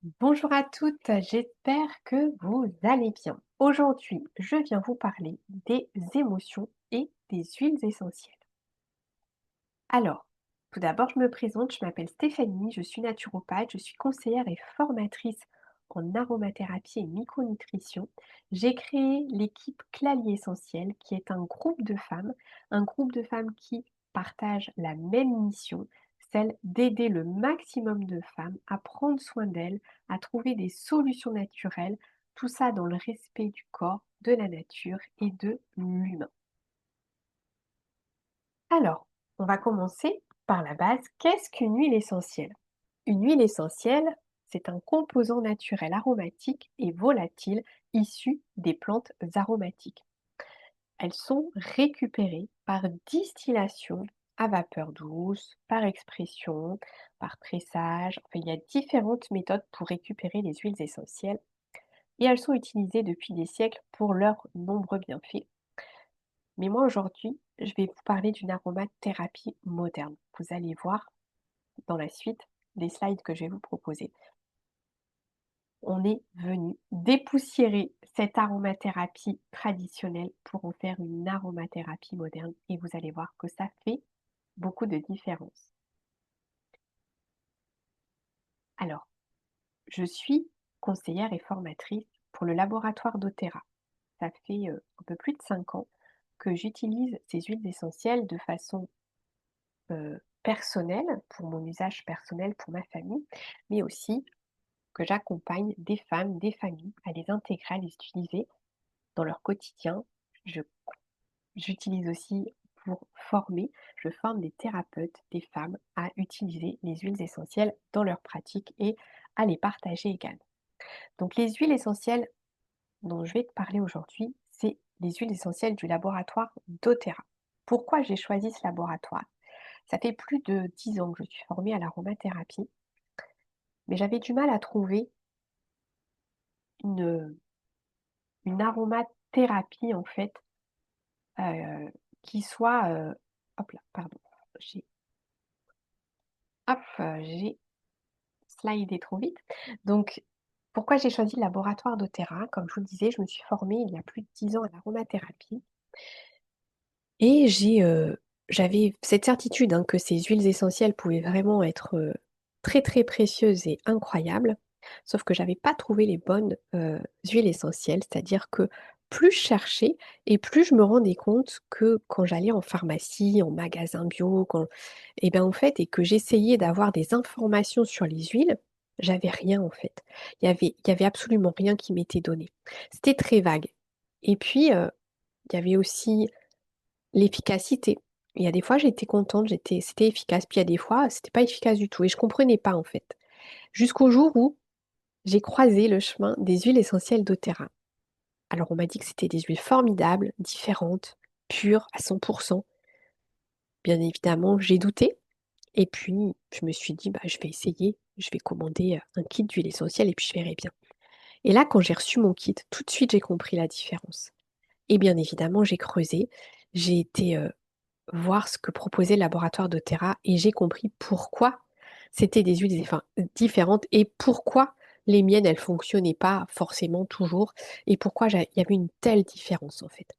Bonjour à toutes, j'espère que vous allez bien. Aujourd'hui, je viens vous parler des émotions et des huiles essentielles. Alors, tout d'abord, je me présente, je m'appelle Stéphanie, je suis naturopathe, je suis conseillère et formatrice en aromathérapie et micronutrition. J'ai créé l'équipe Clalier Essentiel, qui est un groupe de femmes qui partagent la même mission, celle d'aider le maximum de femmes à prendre soin d'elles, à trouver des solutions naturelles, tout ça dans le respect du corps, de la nature et de l'humain. Alors, on va commencer par la base. Qu'est-ce qu'une huile essentielle? Une huile essentielle, c'est un composant naturel aromatique et volatile issu des plantes aromatiques. Elles sont récupérées par distillation à vapeur douce, par expression, par pressage. Enfin, il y a différentes méthodes pour récupérer les huiles essentielles et elles sont utilisées depuis des siècles pour leurs nombreux bienfaits. Mais moi aujourd'hui, je vais vous parler d'une aromathérapie moderne. Vous allez voir dans la suite des slides que je vais vous proposer. On est venu dépoussiérer cette aromathérapie traditionnelle pour en faire une aromathérapie moderne et vous allez voir que ça fait beaucoup de différence. Alors, je suis conseillère et formatrice pour le laboratoire d'Otera. Ça fait un peu plus de 5 ans que j'utilise ces huiles essentielles de façon personnelle, pour mon usage personnel, pour ma famille, mais aussi que j'accompagne des femmes, des familles à les intégrer, à les utiliser dans leur quotidien. Je J'utilise aussi pour former, je forme des thérapeutes, des femmes à utiliser les huiles essentielles dans leur pratique et à les partager également. Donc les huiles essentielles dont je vais te parler aujourd'hui, c'est les huiles essentielles du laboratoire doTERRA. Pourquoi j'ai choisi ce laboratoire? Ça fait plus de 10 ans que je suis formée à l'aromathérapie, mais j'avais du mal à trouver une, une aromathérapie en fait qui soit, hop là, pardon, j'ai j'ai slidé trop vite. Donc pourquoi j'ai choisi le laboratoire doTERRA? Comme je vous le disais, je me suis formée il y a plus de 10 ans à l'aromathérapie et j'avais cette certitude, hein, que ces huiles essentielles pouvaient vraiment être, très, très précieuses et incroyables. Sauf que j'avais pas trouvé les bonnes, huiles essentielles. C'est-à-dire que plus je cherchais et plus je me rendais compte que quand j'allais en pharmacie, en magasin bio, et ben, en fait et que j'essayais d'avoir des informations sur les huiles, j'avais rien en fait. Il y avait absolument rien qui m'était donné. C'était très vague et puis, il y avait aussi l'efficacité. Il y a des fois, j'étais contente, c'était efficace, puis il y a des fois, c'était pas efficace du tout et je comprenais pas, en fait. Jusqu'au jour où j'ai croisé le chemin des huiles essentielles doTERRA. Alors, on m'a dit que c'était des huiles formidables, différentes, pures à 100%. Bien évidemment, j'ai douté et puis je me suis dit: «Bah, je vais essayer, je vais commander, un kit d'huile essentielle et puis je verrai bien». Et là, quand j'ai reçu mon kit, tout de suite, j'ai compris la différence et bien évidemment, j'ai creusé, j'ai été, voir ce que proposait le laboratoire doTERRA et j'ai compris pourquoi c'était des huiles différentes et pourquoi les miennes, elles fonctionnaient pas forcément toujours et pourquoi il y avait une telle différence, en fait.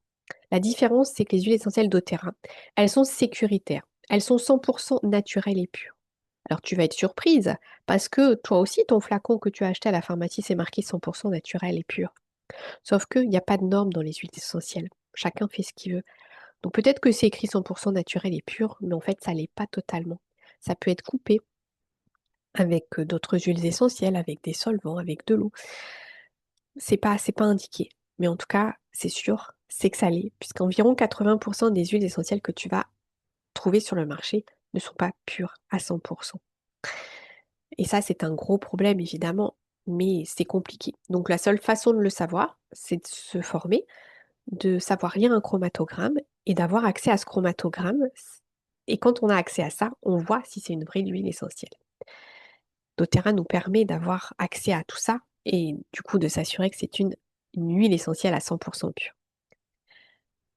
La différence, c'est que les huiles essentielles doTERRA, elles sont sécuritaires. Elles sont 100% naturelles et pures. Alors tu vas être surprise parce que toi aussi, ton flacon que tu as acheté à la pharmacie, c'est marqué 100% naturel et pur. Sauf qu'il n'y a pas de normes dans les huiles essentielles. Chacun fait ce qu'il veut. Donc peut-être que c'est écrit 100% naturel et pur, mais en fait ça l'est pas totalement. Ça peut être coupé avec, d'autres huiles essentielles, avec des solvants, avec de l'eau. C'est pas indiqué, mais en tout cas, c'est sûr, c'est que ça l'est, puisqu'environ 80% des huiles essentielles que tu vas trouver sur le marché ne sont pas pures à 100%. Et ça, c'est un gros problème évidemment, mais c'est compliqué. Donc la seule façon de le savoir, c'est de se former, de savoir lire un chromatogramme et d'avoir accès à ce chromatogramme. Et quand on a accès à ça, on voit si c'est une vraie huile essentielle. doTERRA nous permet d'avoir accès à tout ça et du coup de s'assurer que c'est une huile essentielle à 100% pure.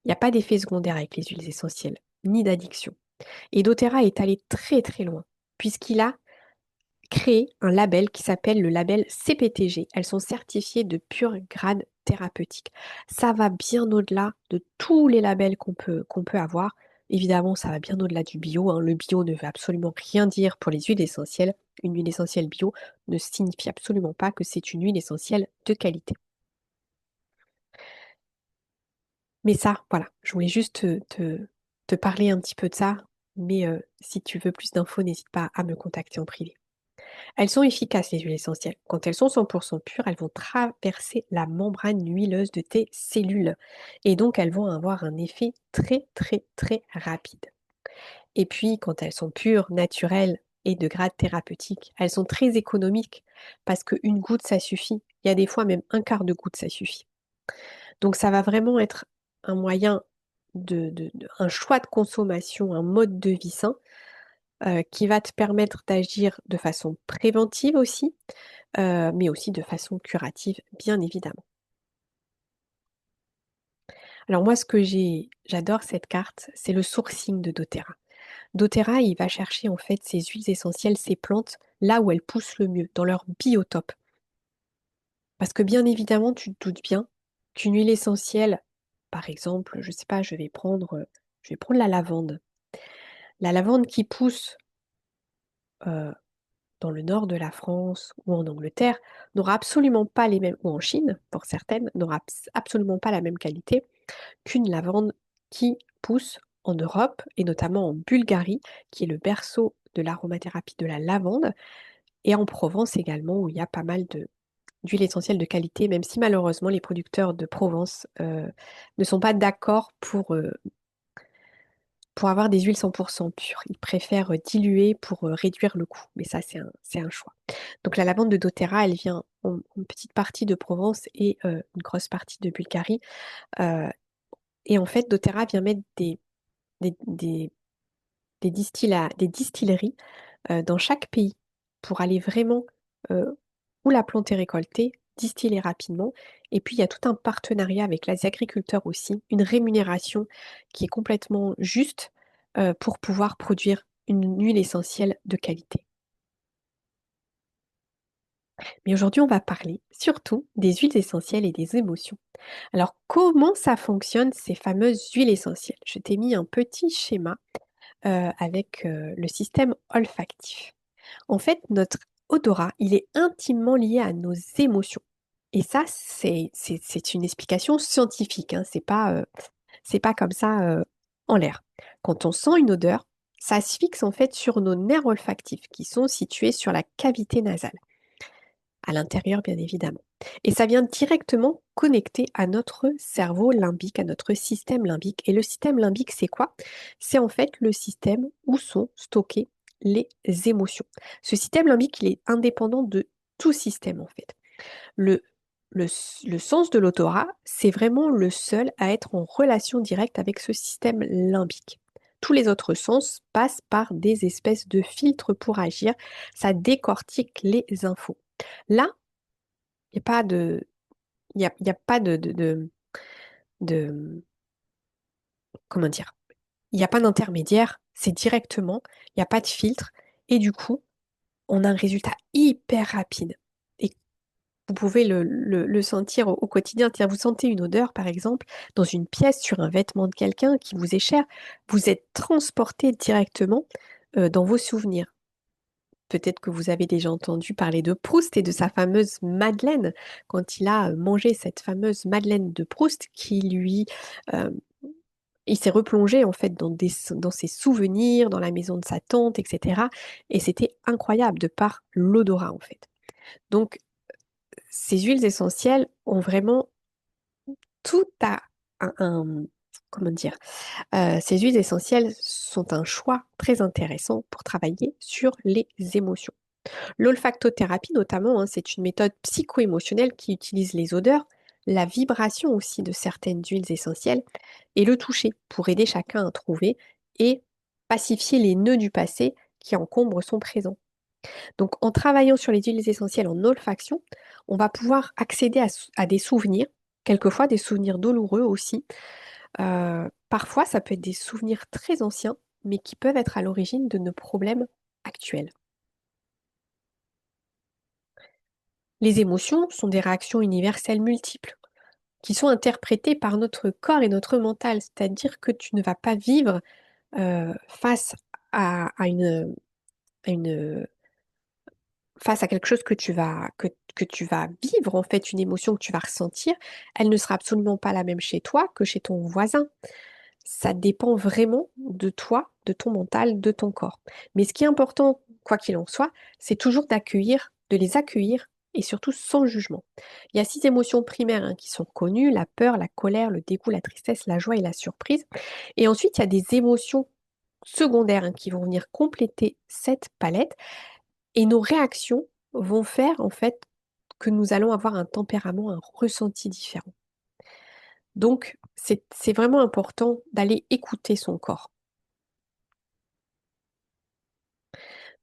Il n'y a pas d'effet secondaire avec les huiles essentielles, ni d'addiction. Et doTERRA est allé très très loin, puisqu'il a créé un label qui s'appelle le label CPTG. Elles sont certifiées de pur grade thérapeutique. Ça va bien au-delà de tous les labels qu'on peut avoir. Évidemment, ça va bien au-delà du bio, hein. Le bio ne veut absolument rien dire pour les huiles essentielles. Une huile essentielle bio ne signifie absolument pas que c'est une huile essentielle de qualité. Mais ça, voilà, je voulais juste te parler un petit peu de ça. Mais si tu veux plus d'infos, n'hésite pas à me contacter en privé. Elles sont efficaces, les huiles essentielles. Quand elles sont 100% pures, elles vont traverser la membrane huileuse de tes cellules. Et donc, elles vont avoir un effet très, très, très rapide. Et puis, quand elles sont pures, naturelles et de grade thérapeutique, elles sont très économiques parce qu'une goutte, ça suffit. Il y a des fois même un quart de goutte, ça suffit. Donc, ça va vraiment être un moyen un choix de consommation, un mode de vie sain qui va te permettre d'agir de façon préventive aussi, mais aussi de façon curative, bien évidemment. Alors moi, j'adore cette carte, c'est le sourcing de doTERRA. doTERRA, il va chercher en fait ces huiles essentielles, ces plantes, là où elles poussent le mieux, dans leur biotope. Parce que bien évidemment, tu te doutes bien qu'une huile essentielle, par exemple, je sais pas, je vais prendre la lavande. La lavande qui pousse euh, dans le nord de la France ou en Angleterre n'aura absolument pas les mêmes, ou en Chine pour certaines, n'aura absolument pas la même qualité qu'une lavande qui pousse en Europe et notamment en Bulgarie, qui est le berceau de l'aromathérapie de la lavande, et en Provence également, où il y a pas mal d'huiles essentielles de qualité, même si malheureusement les producteurs de Provence ne sont pas d'accord pour avoir des huiles 100% pures. Ils préfèrent diluer pour réduire le coût, mais ça c'est un choix. Donc la lavande de doTERRA, elle vient en petite partie de Provence et une grosse partie de Bulgarie. Euh, et en fait, doTERRA vient mettre des, des, des distilleries dans chaque pays pour aller vraiment euh, où la plante est récoltée, distiller rapidement. Et puis, il y a tout un partenariat avec les agriculteurs aussi, une rémunération qui est complètement juste pour pouvoir produire une huile essentielle de qualité. Mais aujourd'hui, on va parler surtout des huiles essentielles et des émotions. Alors, comment ça fonctionne, ces fameuses huiles essentielles? Je t'ai mis un petit schéma avec le système olfactif. En fait, notre odorat, il est intimement lié à nos émotions. Et ça, c'est une explication scientifique, hein. C'est pas comme ça en l'air. Quand on sent une odeur, ça se fixe en fait sur nos nerfs olfactifs qui sont situés sur la cavité nasale, à l'intérieur bien évidemment. Et ça vient directement connecter à notre cerveau limbique, à notre système limbique. Et le système limbique, c'est quoi? C'est en fait le système où sont stockées les émotions. Ce système limbique, il est indépendant de tout système en fait. Le, le, le sens de l'odorat, c'est vraiment le seul à être en relation directe avec ce système limbique. Tous les autres sens passent par des espèces de filtres pour agir. Ça décortique les infos. Là, il n'y a pas de, il y a pas de- comment dire, il n'y a pas d'intermédiaire, c'est directement, il n'y a pas de filtre, et du coup, on a un résultat hyper rapide. Et vous pouvez le sentir au quotidien. Tiens, vous sentez une odeur, par exemple, dans une pièce, sur un vêtement de quelqu'un qui vous est cher, vous êtes transporté directement dans vos souvenirs. Peut-être que vous avez déjà entendu parler de Proust et de sa fameuse Madeleine, quand il a mangé cette fameuse Madeleine de Proust euh, il s'est replongé en fait dans ses souvenirs, dans la maison de sa tante, etc. Et c'était incroyable de par l'odorat en fait. Donc, ces huiles essentielles ont vraiment tout à comment dire, ces huiles essentielles sont un choix très intéressant pour travailler sur les émotions. L'olfactothérapie notamment, hein, c'est une méthode psycho-émotionnelle qui utilise les odeurs, la vibration aussi de certaines huiles essentielles et le toucher pour aider chacun à trouver et pacifier les nœuds du passé qui encombrent son présent. Donc en travaillant sur les huiles essentielles en olfaction, on va pouvoir accéder à des souvenirs, quelquefois des souvenirs douloureux aussi. Parfois, ça peut être des souvenirs très anciens, mais qui peuvent être à l'origine de nos problèmes actuels. Les émotions sont des réactions universelles multiples qui sont interprétées par notre corps et notre mental, c'est-à-dire que tu ne vas pas vivre face à une face à quelque chose que tu vas vivre, en fait, une émotion que tu vas ressentir, elle ne sera absolument pas la même chez toi que chez ton voisin. Ça dépend vraiment de toi, de ton mental, de ton corps. Mais ce qui est important, quoi qu'il en soit, c'est toujours d'accueillir, de les accueillir et surtout sans jugement. Il y a 6 émotions primaires qui sont connues, la peur, la colère, le dégoût, la tristesse, la joie et la surprise. Et ensuite, il y a des émotions secondaires qui vont venir compléter cette palette. Et nos réactions vont faire en fait que nous allons avoir un tempérament, un ressenti différent. Donc, c'est vraiment important d'aller écouter son corps.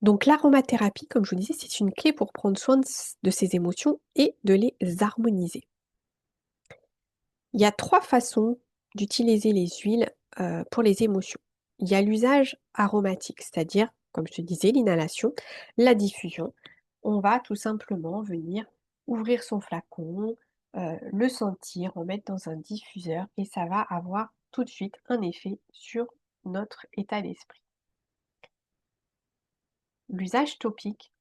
Donc, l'aromathérapie, comme je vous disais, c'est une clé pour prendre soin de ses émotions et de les harmoniser. Il y a 3 façons d'utiliser les huiles pour les émotions. Il y a l'usage aromatique, c'est-à-dire, comme je te disais, l'inhalation, la diffusion. On va tout simplement venir ouvrir son flacon, le sentir, en mettre dans un diffuseur et ça va avoir tout de suite un effet sur notre état d'esprit. L'usage topique,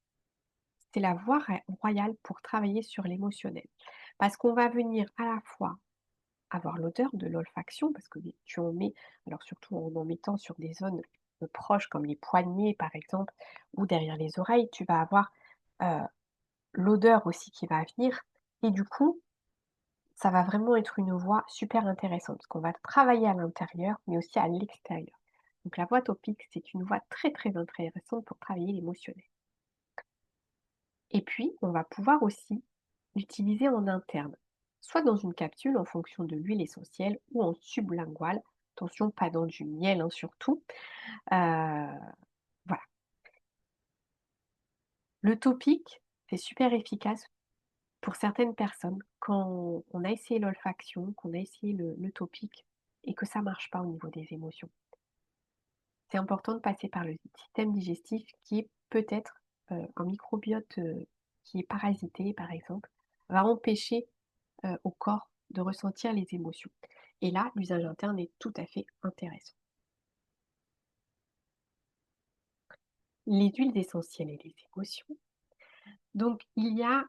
c'est la voie royale pour travailler sur l'émotionnel. Parce qu'on va venir à la fois avoir l'odeur de l'olfaction, parce que tu en mets, alors surtout en mettant sur des zones proches comme les poignets par exemple, ou derrière les oreilles, tu vas avoir euh, l'odeur aussi qui va venir. Et du coup, ça va vraiment être une voie super intéressante, parce qu'on va travailler à l'intérieur, mais aussi à l'extérieur. Donc la voie topique, c'est une voie très très intéressante pour travailler l'émotionnel. Et puis, on va pouvoir aussi l'utiliser en interne, soit dans une capsule en fonction de l'huile essentielle ou en sublingual. Attention, pas dans du miel surtout. Voilà. Le topique, c'est super efficace pour certaines personnes quand on a essayé l'olfaction, qu'on a essayé le topique et que ça ne marche pas au niveau des émotions. C'est important de passer par le système digestif qui est peut-être un microbiote qui est parasité, par exemple, va empêcher au corps de ressentir les émotions. Et là, l'usage interne est tout à fait intéressant. Les huiles essentielles et les émotions. Donc, il y a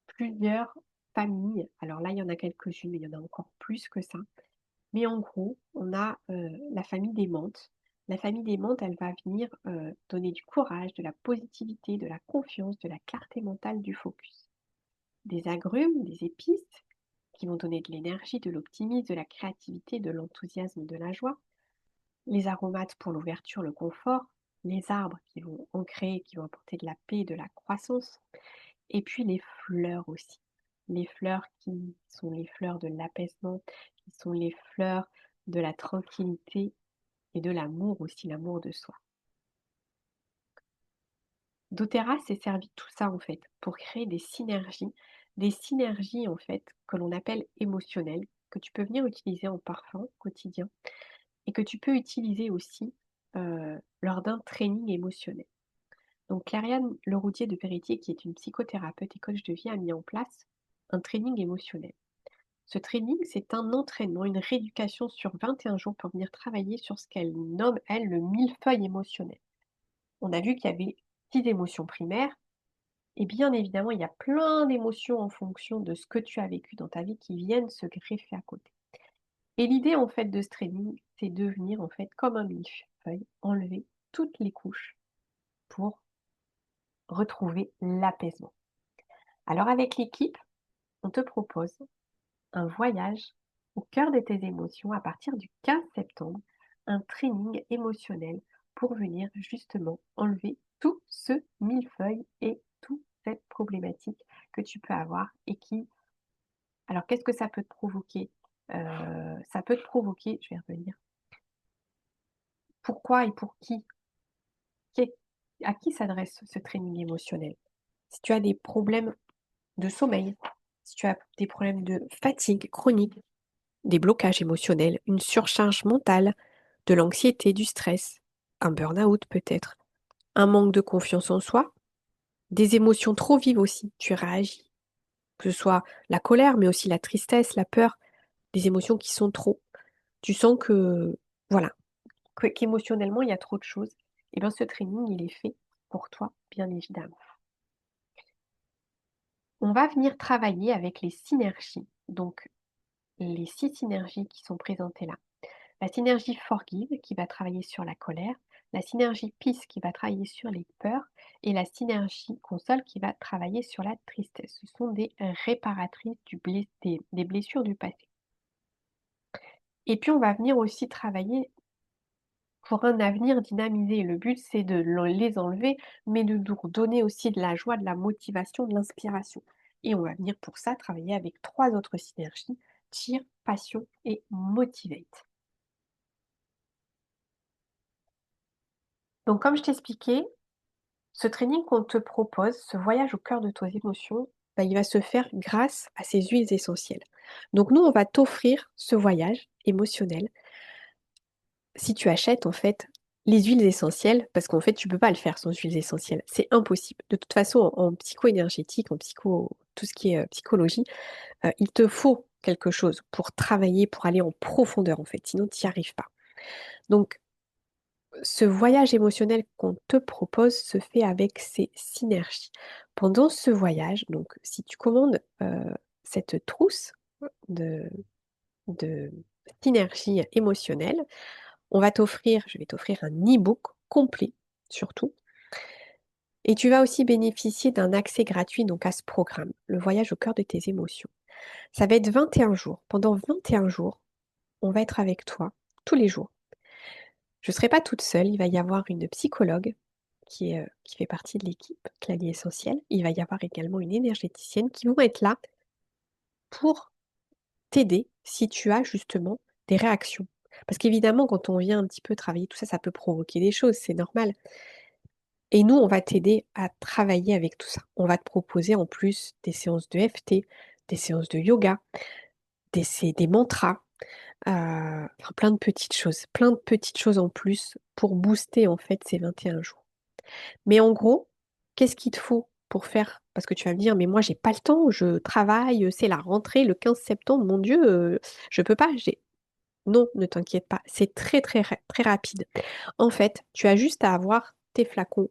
plusieurs familles. Alors là, il y en a quelques-unes, mais il y en a encore plus que ça. Mais en gros, on a la famille des menthes. La famille des menthes, elle va venir donner du courage, de la positivité, de la confiance, de la clarté mentale, du focus. Des agrumes, des épices qui vont donner de l'énergie, de l'optimisme, de la créativité, de l'enthousiasme, de la joie. Les aromates pour l'ouverture, le confort. Les arbres qui vont ancrer, qui vont apporter de la paix, de la croissance. Et puis les fleurs aussi. Les fleurs qui sont les fleurs de l'apaisement, qui sont les fleurs de la tranquillité et de l'amour aussi, l'amour de soi. doTERRA s'est servi de tout ça en fait pour créer des synergies en fait que l'on appelle émotionnelles, que tu peux venir utiliser en parfum quotidien et que tu peux utiliser aussi lors d'un training émotionnel. Donc Clariane Leroutier de Péritier, qui est une psychothérapeute et coach de vie, a mis en place un training émotionnel. Ce training, c'est un entraînement, une rééducation sur 21 jours pour venir travailler sur ce qu'elle nomme, elle, le millefeuille émotionnel. On a vu qu'il y avait 6 émotions primaires, et bien évidemment, il y a plein d'émotions en fonction de ce que tu as vécu dans ta vie qui viennent se greffer à côté. Et l'idée en fait de ce training, c'est de venir en fait comme un millefeuille, enlever toutes les couches pour retrouver l'apaisement. Alors avec l'équipe, on te propose un voyage au cœur de tes émotions à partir du 15 septembre, un training émotionnel pour venir justement enlever tout ce millefeuille et toute cette problématique que tu peux avoir et qui... Alors qu'est-ce que ça peut te provoquer? Ça peut te provoquer, je vais revenir, pourquoi et pour qui? Qui- À qui s'adresse ce training émotionnel? Si tu as des problèmes de sommeil, si tu as des problèmes de fatigue chronique, des blocages émotionnels, une surcharge mentale, de l'anxiété, du stress, un burn-out peut-être, un manque de confiance en soi, Des émotions trop vives aussi, tu réagis. Que ce soit la colère, mais aussi la tristesse, la peur, des émotions qui sont trop. Tu sens que, voilà, qu'émotionnellement, il y a trop de choses. Et bien, ce training, il est fait pour toi, bien évidemment. On va venir travailler avec les synergies. Donc, les 6 synergies qui sont présentées là. La synergie Forgive qui va travailler sur la colère, la synergie Peace qui va travailler sur les peurs et la synergie Console qui va travailler sur la tristesse. Ce sont des réparatrices des blessures du passé. Et puis on va venir aussi travailler pour un avenir dynamisé. Le but c'est de les enlever, mais de nous donner aussi de la joie, de la motivation, de l'inspiration. Et on va venir pour ça travailler avec 3 autres synergies, Cheer, Passion et Motivate. Donc comme je t'expliquais, ce training qu'on te propose, ce voyage au cœur de tes émotions, bah, il va se faire grâce à ces huiles essentielles. Donc nous, on va t'offrir ce voyage émotionnel si tu achètes en fait les huiles essentielles, parce qu'en fait, tu peux pas le faire sans huiles essentielles. C'est impossible. De toute façon, en psycho-énergétique, en psycho, tout ce qui est psychologie, il te faut quelque chose pour travailler, pour aller en profondeur en fait. Sinon, tu n'y arrives pas. Donc, ce voyage émotionnel qu'on te propose se fait avec ces synergies. Pendant ce voyage, donc si tu commandes cette trousse de, de synergie émotionnelle, je vais t'offrir un e-book complet surtout. Et tu vas aussi bénéficier d'un accès gratuit donc à ce programme, le voyage au cœur de tes émotions. Ça va être 21 jours. Pendant 21 jours, on va être avec toi tous les jours. Je ne serai pas toute seule, il va y avoir une psychologue qui fait partie de l'équipe Clavier Essentiel. Il va y avoir également une énergéticienne qui vont être là pour t'aider si tu as justement des réactions. Parce qu'évidemment, quand on vient un petit peu travailler tout ça, ça peut provoquer des choses, c'est normal. Et nous, on va t'aider à travailler avec tout ça. On va te proposer en plus des séances de FT, des séances de yoga, des mantras, enfin, plein de petites choses en plus pour booster en fait ces 21 jours. Mais en gros, qu'est-ce qu'il te faut pour faire? Parce que tu vas me dire, mais moi, j'ai pas le temps, je travaille, c'est la rentrée le 15 septembre, mon Dieu, je peux pas. Non, ne t'inquiète pas, c'est très, très, très rapide. En fait, tu as juste à avoir tes flacons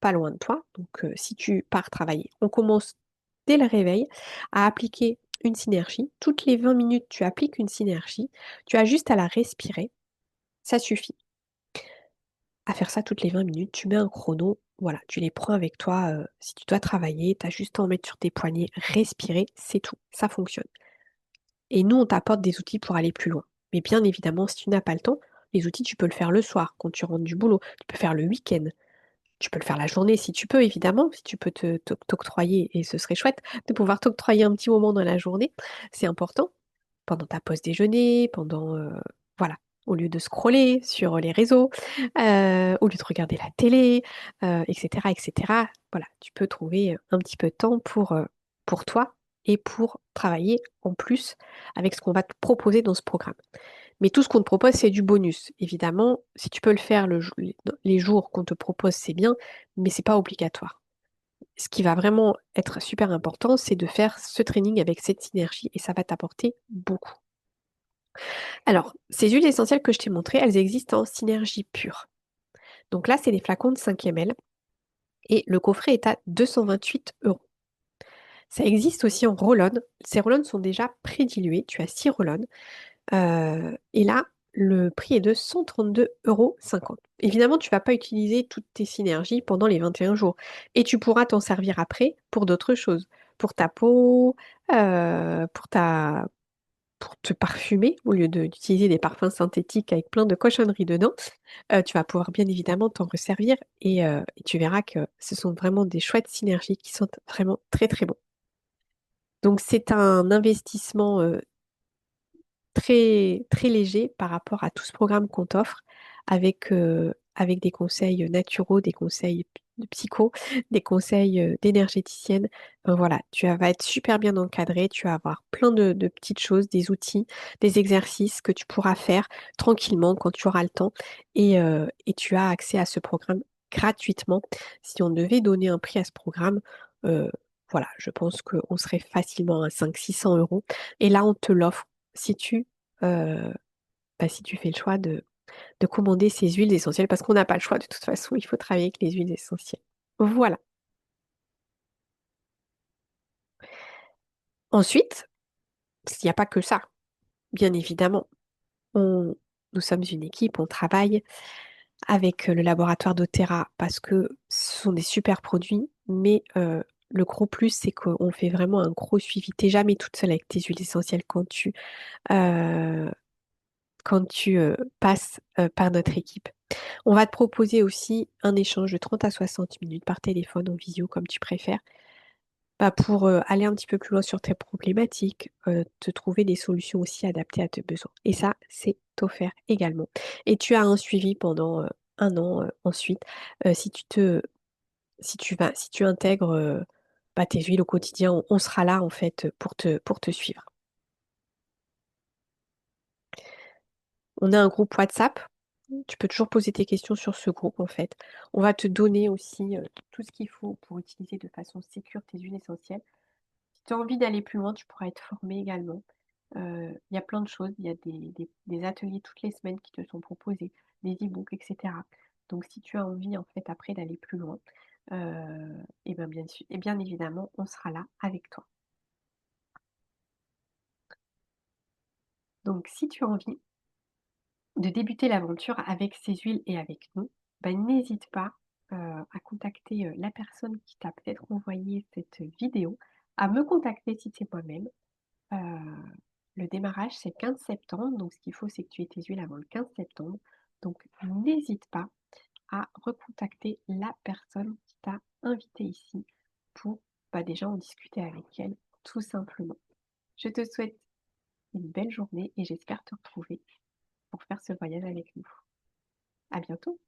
pas loin de toi. Donc, si tu pars travailler, on commence dès le réveil à appliquer une synergie. Toutes les 20 minutes, tu appliques une synergie. Tu as juste à la respirer. Ça suffit à faire ça toutes les 20 minutes. Tu mets un chrono, voilà, tu les prends avec toi. Si tu dois travailler, tu as juste à en mettre sur tes poignets, respirer, c'est tout. Ça fonctionne. Et nous, on t'apporte des outils pour aller plus loin. Mais bien évidemment, si tu n'as pas le temps, les outils, tu peux le faire le soir, quand tu rentres du boulot. Tu peux faire le week-end. Tu peux le faire la journée si tu peux, évidemment, si tu peux t'octroyer, et ce serait chouette de pouvoir t'octroyer un petit moment dans la journée. C'est important pendant ta pause déjeuner, voilà, au lieu de scroller sur les réseaux, au lieu de regarder la télé, etc., etc. Voilà, tu peux trouver un petit peu de temps pour toi et pour travailler en plus avec ce qu'on va te proposer dans ce programme. Mais tout ce qu'on te propose, c'est du bonus. Évidemment, si tu peux le faire les jours qu'on te propose, c'est bien, mais c'est pas obligatoire. Ce qui va vraiment être super important, c'est de faire ce training avec cette synergie et ça va t'apporter beaucoup. Alors, ces huiles essentielles que je t'ai montrées, elles existent en synergie pure. Donc là, c'est des flacons de 5 ml et le coffret est à 228 €. Ça existe aussi en roll-on. Ces roll-on sont déjà pré-dilués. Tu as 6 roll-on. Et là, le prix est de 132,50 €. Évidemment, tu ne vas pas utiliser toutes tes synergies pendant les 21 jours. Et tu pourras t'en servir après pour d'autres choses. Pour ta peau, pour te parfumer, au lieu d'utiliser des parfums synthétiques avec plein de cochonneries dedans. Tu vas pouvoir bien évidemment t'en resservir et tu verras que ce sont vraiment des chouettes synergies qui sont vraiment très très bons. Donc c'est un investissement très, très léger par rapport à tout ce programme qu'on t'offre avec des conseils naturaux, des conseils de psycho, des conseils d'énergéticienne. Voilà, vas être super bien encadré, tu vas avoir plein de petites choses, des outils, des exercices que tu pourras faire tranquillement quand tu auras le temps et tu as accès à ce programme gratuitement. Si on devait donner un prix à ce programme, euh, voilà, je pense qu'on serait facilement à 500-600 euros. Et là, on te l'offre si euh, si tu fais le choix de commander ces huiles essentielles, parce qu'on n'a pas le choix de toute façon, il faut travailler avec les huiles essentielles. Voilà. Ensuite, il n'y a pas que ça, bien évidemment. On- nous sommes une équipe, on travaille avec le laboratoire d'Otera parce que ce sont des super produits, mais le gros plus, c'est qu'on fait vraiment un gros suivi. T'es jamais toute seule avec tes huiles essentielles euh, quand tu passes par notre équipe. On va te proposer aussi un échange de 30 à 60 minutes par téléphone, en visio, comme tu préfères, bah, pour aller un petit peu plus loin sur tes problématiques, te trouver des solutions aussi adaptées à tes besoins. Et ça, c'est offert également. Et tu as un suivi pendant un an ensuite. Si tu te, si tu intègres bah, tes huiles au quotidien, on sera là en fait pour te suivre. On a un groupe WhatsApp. Tu peux toujours poser tes questions sur ce groupe en fait. On va te donner aussi tout ce qu'il faut pour utiliser de façon sécure tes huiles essentielles. Si tu as envie d'aller plus loin, tu pourras être formé également. Il y a plein de choses. Il y a des ateliers toutes les semaines qui te sont proposés, des e-books, etc. Donc, si tu as envie, en fait, après d'aller plus loin, et ben et bien évidemment, on sera là avec toi. Donc, si tu as envie de débuter l'aventure avec ces huiles et avec nous, ben, n'hésite pas à contacter la personne qui t'a peut-être envoyé cette vidéo, à me contacter si c'est moi-même. Euh, le démarrage, c'est le 15 septembre. Donc, ce qu'il faut, c'est que tu aies tes huiles avant le 15 septembre. Donc, n'hésite pas à recontacter la personne qui t'a invité ici pour déjà en discuter avec elle, tout simplement. Je te souhaite une belle journée et j'espère te retrouver pour faire ce voyage avec nous. À bientôt!